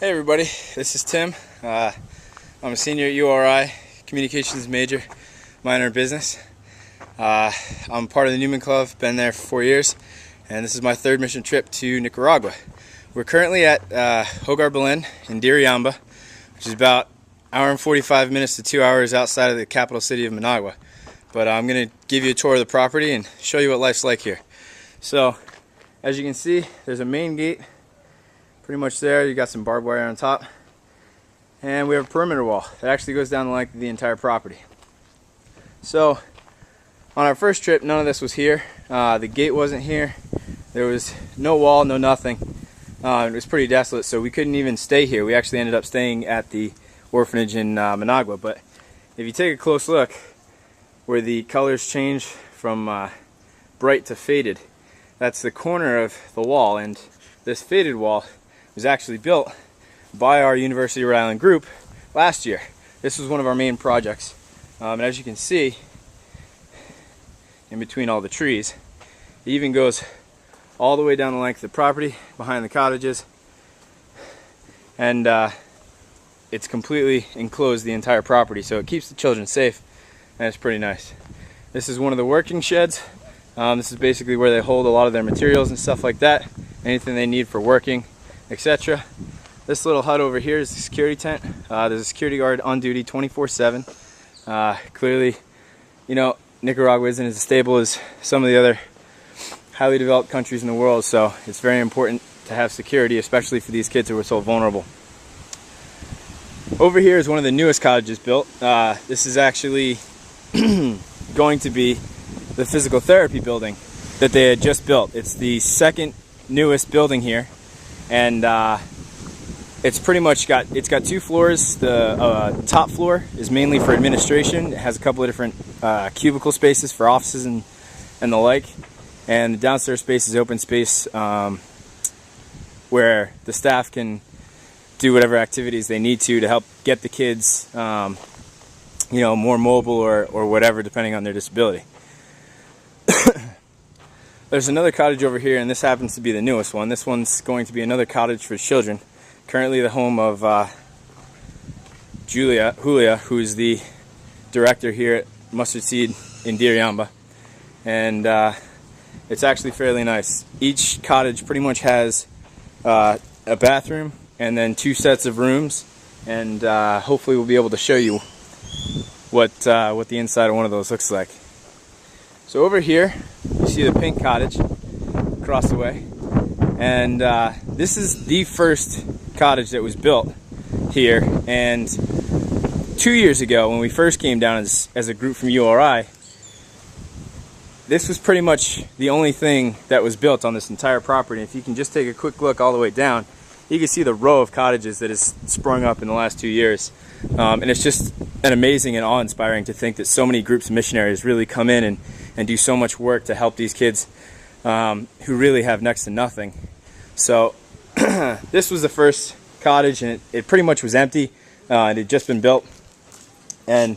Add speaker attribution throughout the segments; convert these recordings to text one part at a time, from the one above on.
Speaker 1: Hey everybody, this is Tim. I'm a senior at URI, communications major, minor in business. I'm part of the Newman Club, been there for 4 years, and this is my third mission trip to Nicaragua. We're currently at Hogar Belen in Diriamba, which is about an hour and 45 minutes to 2 hours outside of the capital city of Managua. But I'm going to give you a tour of the property and show you what life's like here. So, as you can see, there's a main gate. Pretty much there, you got some barbed wire on top, and we have a perimeter wall that actually goes down the length of the entire property. So on our first trip, none of this was here. The gate wasn't here. There was no wall, no nothing. It was pretty desolate, so we couldn't even stay here. We actually ended up staying at the orphanage in Managua. But if you take a close look where the colors change from bright to faded, that's the corner of the wall, and this faded wall was actually built by our University of Rhode Island group last year. This was one of our main projects. And as you can see, in between all the trees, it even goes all the way down the length of the property, behind the cottages, and it's completely enclosed the entire property, so it keeps the children safe, and it's pretty nice. This is one of the working sheds. This is basically where they hold a lot of their materials and stuff like that, anything they need for working, etc. This little hut over here is the security tent. There's a security guard on duty 24/7. Clearly, you know, Nicaragua isn't as stable as some of the other highly developed countries in the world, so it's very important to have security, especially for these kids who are so vulnerable. Over here is one of the newest cottages built. This is actually going to be the physical therapy building that they had just built. It's the second newest building here, and it's pretty much got 2 floors. The top floor is mainly for administration. It has a couple of different cubicle spaces for offices and the like, and the downstairs space is open space where the staff can do whatever activities they need to help get the kids you know, more mobile or whatever, depending on their disability. There's another cottage over here, and this happens to be the newest one. This one's going to be another cottage for children. Currently the home of Julia, who's the director here at Mustard Seed in Diriamba. And it's actually fairly nice. Each cottage pretty much has a bathroom and then 2 sets of rooms. And hopefully we'll be able to show you what the inside of one of those looks like. So over here, you see the pink cottage across the way, and this is the first cottage that was built here. And 2 years ago, when we first came down as a group from URI, this was pretty much the only thing that was built on this entire property. If you can just take a quick look all the way down, you can see the row of cottages that has sprung up in the last 2 years. And it's just an amazing and awe-inspiring to think that so many groups of missionaries really come in and do so much work to help these kids who really have next to nothing. So this was the first cottage, and it pretty much was empty. It had just been built, and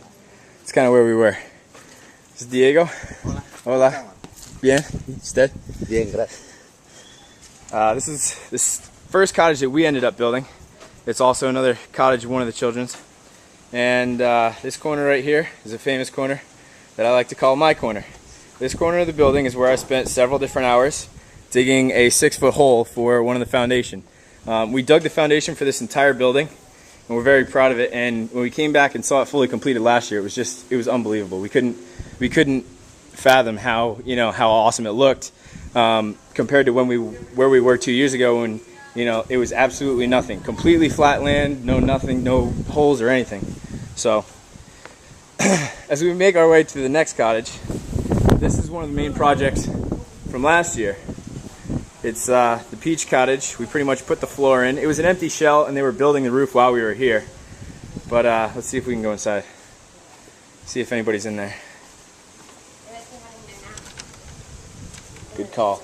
Speaker 1: it's kind of where we were. This is Diego.
Speaker 2: Hola.
Speaker 1: Hola. Bien. ¿Usted?
Speaker 2: Bien, gracias.
Speaker 1: This is this first cottage that we ended up building. It's also another cottage of one of the children's. And this corner right here is a famous corner that I like to call my corner. This corner of the building is where I spent several different hours digging a 6-foot hole for one of the foundation. We dug the foundation for this entire building, and we're very proud of it. And when we came back and saw it fully completed last year, it was unbelievable. We couldn't fathom how awesome it looked compared to where we were 2 years ago, when it was absolutely nothing, completely flat land, no holes or anything. So as we make our way to the next cottage, this is one of the main projects from last year. It's the peach cottage. We pretty much put the floor in. It was an empty shell, and they were building the roof while we were here. But let's see if we can go inside, see if anybody's in there. Good call.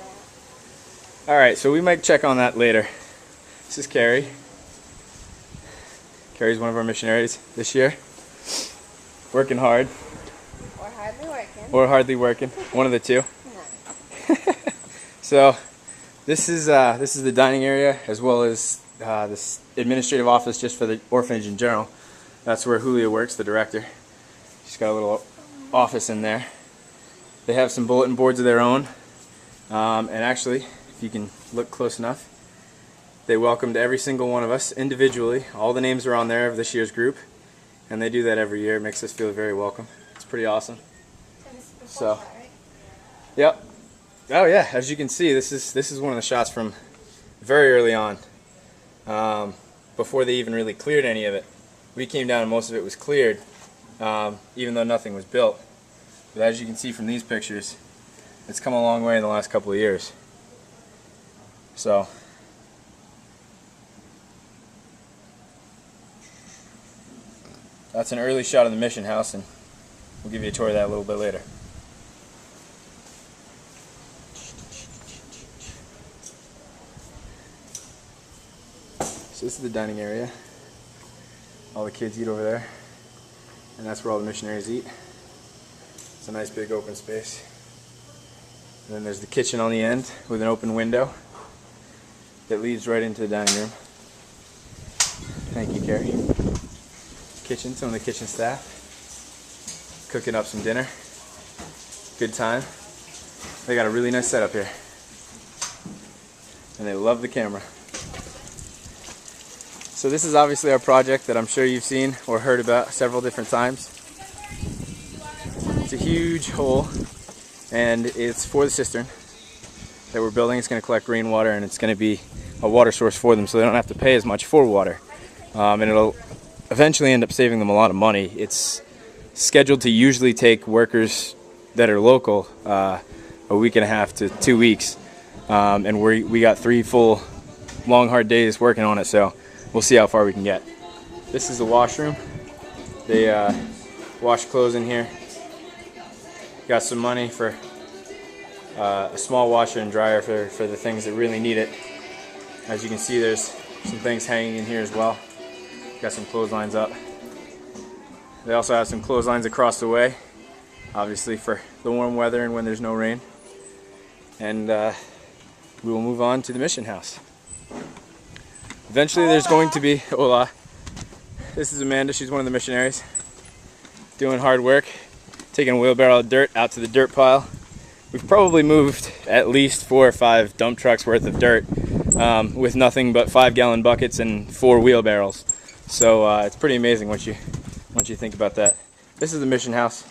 Speaker 1: Alright, so we might check on that later. This is Carrie. Carrie's one of our missionaries this year. Working hard.
Speaker 3: Or hardly working.
Speaker 1: Or hardly working. One of the two. So this is the dining area, as well as this administrative office just for the orphanage in general. That's where Julia works, the director. She's got a little office in there. They have some bulletin boards of their own, and actually, if you can look close enough, they welcomed every single one of us individually. All the names are on there of this year's group, and they do that every year. It makes us feel very welcome. It's pretty awesome. So, yep. Oh yeah, as you can see, this is one of the shots from very early on, before they even really cleared any of it. We came down and most of it was cleared, even though nothing was built. But as you can see from these pictures, it's come a long way in the last couple of years. So, that's an early shot of the mission house, and we'll give you a tour of that a little bit later. So this is the dining area. All the kids eat over there, and that's where all the missionaries eat. It's a nice big open space. And then there's the kitchen on the end with an open window that leads right into the dining room. Thank you, Carrie. Kitchen, some of the kitchen staff cooking up some dinner. Good time. They got a really nice setup here, and they love the camera. So this is obviously our project that I'm sure you've seen or heard about several different times. It's a huge hole, and it's for the cistern that we're building. It's going to collect rainwater, and it's going to be a water source for them so they don't have to pay as much for water. And it'll eventually end up saving them a lot of money. It's scheduled to usually take workers that are local a week and a half to 2 weeks. And we got 3 full, long, hard days working on it, so we'll see how far we can get. This is the washroom. They wash clothes in here. Got some money for a small washer and dryer for the things that really need it. As you can see, there's some things hanging in here as well. Got some clotheslines up. They also have some clotheslines across the way, obviously for the warm weather and when there's no rain. And we will move on to the mission house. Eventually there's going to be, hola, this is Amanda, she's one of the missionaries, doing hard work, taking a wheelbarrow of dirt out to the dirt pile. We've probably moved at least 4 or 5 dump trucks worth of dirt with nothing but 5-gallon buckets and 4 wheelbarrows. So it's pretty amazing once you think about that. This is the mission house.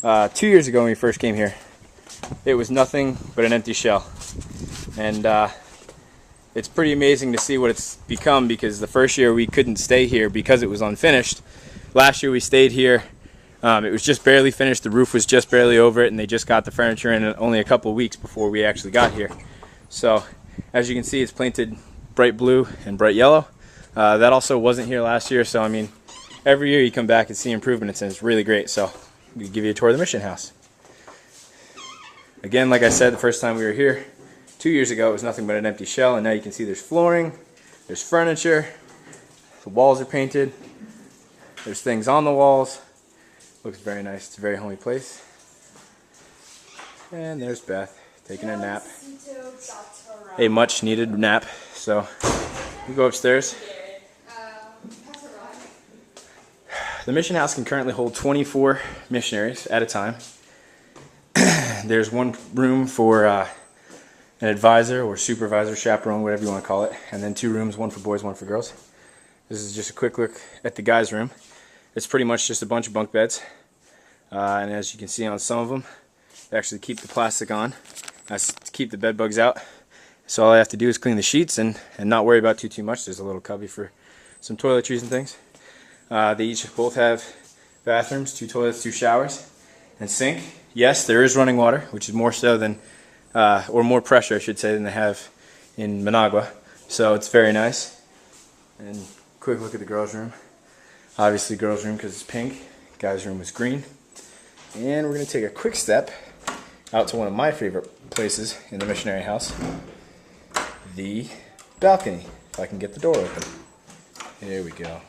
Speaker 1: 2 years ago when we first came here, it was nothing but an empty shell. And it's pretty amazing to see what it's become, because the first year we couldn't stay here because it was unfinished. Last year we stayed here. It was just barely finished. The roof was just barely over it, and they just got the furniture in only a couple weeks before we actually got here. So as you can see, it's painted bright blue and bright yellow. That also wasn't here last year, so I mean, every year you come back and see improvements, and it's really great. So we give you a tour of the mission house. Again, like I said, the first time we were here 2 years ago, it was nothing but an empty shell, and now you can see there's flooring, there's furniture, the walls are painted, there's things on the walls. Looks very nice. It's a very homey place. And there's Beth taking a nap, a much needed nap. So we go upstairs. The mission house can currently hold 24 missionaries at a time. There's one room for an advisor or supervisor, chaperone, whatever you want to call it, and then 2 rooms, one for boys, one for girls. This is just a quick look at the guys' room. It's pretty much just a bunch of bunk beds, and as you can see on some of them, they actually keep the plastic on. That's to keep the bed bugs out. So all I have to do is clean the sheets and not worry about too much. There's a little cubby for some toiletries and things. They both have bathrooms, 2 toilets, 2 showers, and sink. Yes, there is running water, which is more so than, or more pressure, I should say, than they have in Managua. So it's very nice. And quick look at the girls' room. Obviously girls' room because it's pink. Guys' room is green. And we're going to take a quick step out to one of my favorite places in the missionary house. The balcony. If I can get the door open. There we go.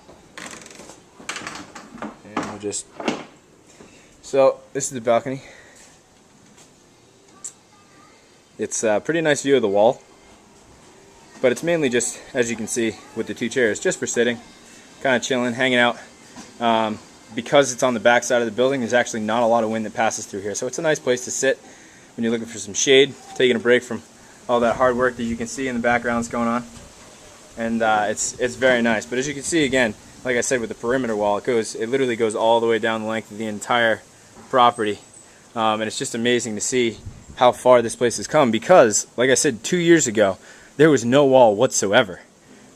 Speaker 1: And we'll just... So, this is the balcony. It's a pretty nice view of the wall. but it's mainly just, as you can see, with the 2 chairs, just for sitting, kind of chilling, hanging out. Because it's on the back side of the building, there's actually not a lot of wind that passes through here, so it's a nice place to sit when you're looking for some shade, taking a break from all that hard work that you can see in the background that's going on. And it's very nice. But as you can see, again, like I said, with the perimeter wall, it literally goes all the way down the length of the entire property. And it's just amazing to see how far this place has come, because, like I said, 2 years ago, there was no wall whatsoever.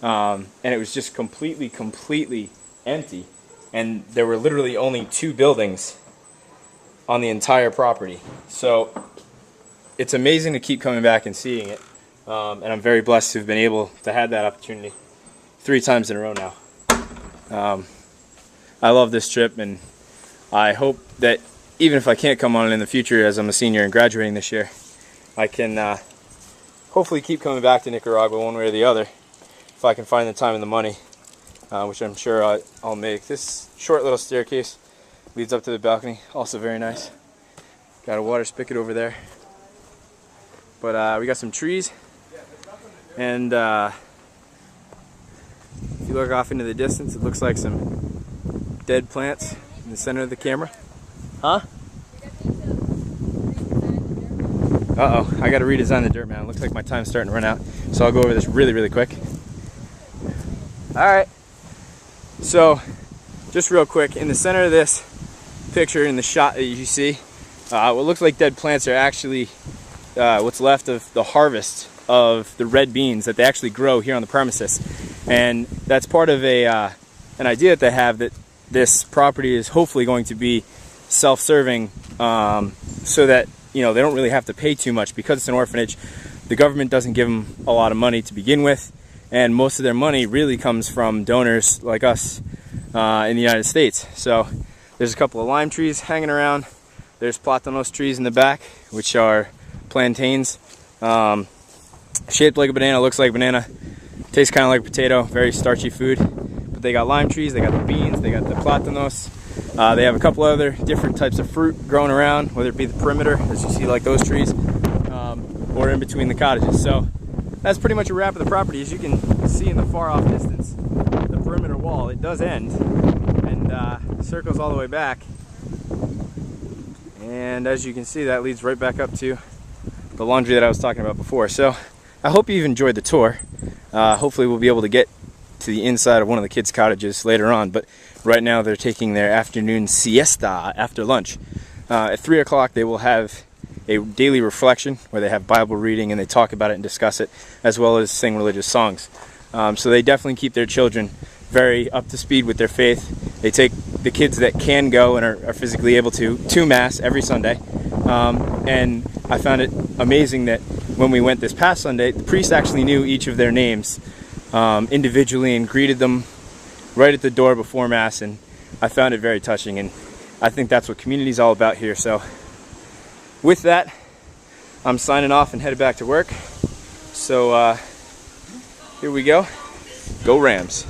Speaker 1: And it was just completely empty. And there were literally only 2 buildings on the entire property. So it's amazing to keep coming back and seeing it. And I'm very blessed to have been able to have that opportunity 3 times in a row now. I love this trip, and I hope that even if I can't come on it in the future, as I'm a senior and graduating this year, I can hopefully keep coming back to Nicaragua one way or the other, if I can find the time and the money, which I'm sure I'll make. This short little staircase leads up to the balcony, also very nice. Got a water spigot over there. But we got some trees, and if you look off into the distance, it looks like some dead plants in the center of the camera. Huh? Uh-oh, I gotta redesign the dirt, man. It looks like my time's starting to run out, so I'll go over this really quick. Alright, so just real quick, in the center of this picture, in the shot that you see, what looks like dead plants are actually what's left of the harvest of the red beans that they actually grow here on the premises. And that's part of an idea that they have, that this property is hopefully going to be self-serving, so that, you know, they don't really have to pay too much, because it's an orphanage. The government doesn't give them a lot of money to begin with, and most of their money really comes from donors like us in the United States. So there's a couple of lime trees hanging around. There's platanos trees in the back, which are plantains, shaped like a banana, looks like a banana, tastes kind of like a potato, very starchy food. But they got lime trees, they got the beans, they got the platanos. They have a couple other different types of fruit growing around, whether it be the perimeter, as you see, like those trees, or in between the cottages. So that's pretty much a wrap of the property. As you can see in the far off distance, the perimeter wall, it does end and circles all the way back. And as you can see, that leads right back up to the laundry that I was talking about before. So I hope you've enjoyed the tour. Hopefully we'll be able to get to the inside of one of the kids' cottages later on, but right now they're taking their afternoon siesta after lunch. At 3 o'clock they will have a daily reflection where they have Bible reading and they talk about it and discuss it, as well as sing religious songs. So they definitely keep their children very up to speed with their faith. They take the kids that can go and are physically able to Mass every Sunday. And I found it amazing that when we went this past Sunday, the priest actually knew each of their names individually and greeted them right at the door before Mass, and I found it very touching, and I think that's what community is all about here. So with that, I'm signing off and headed back to work. So here we go. Go Rams.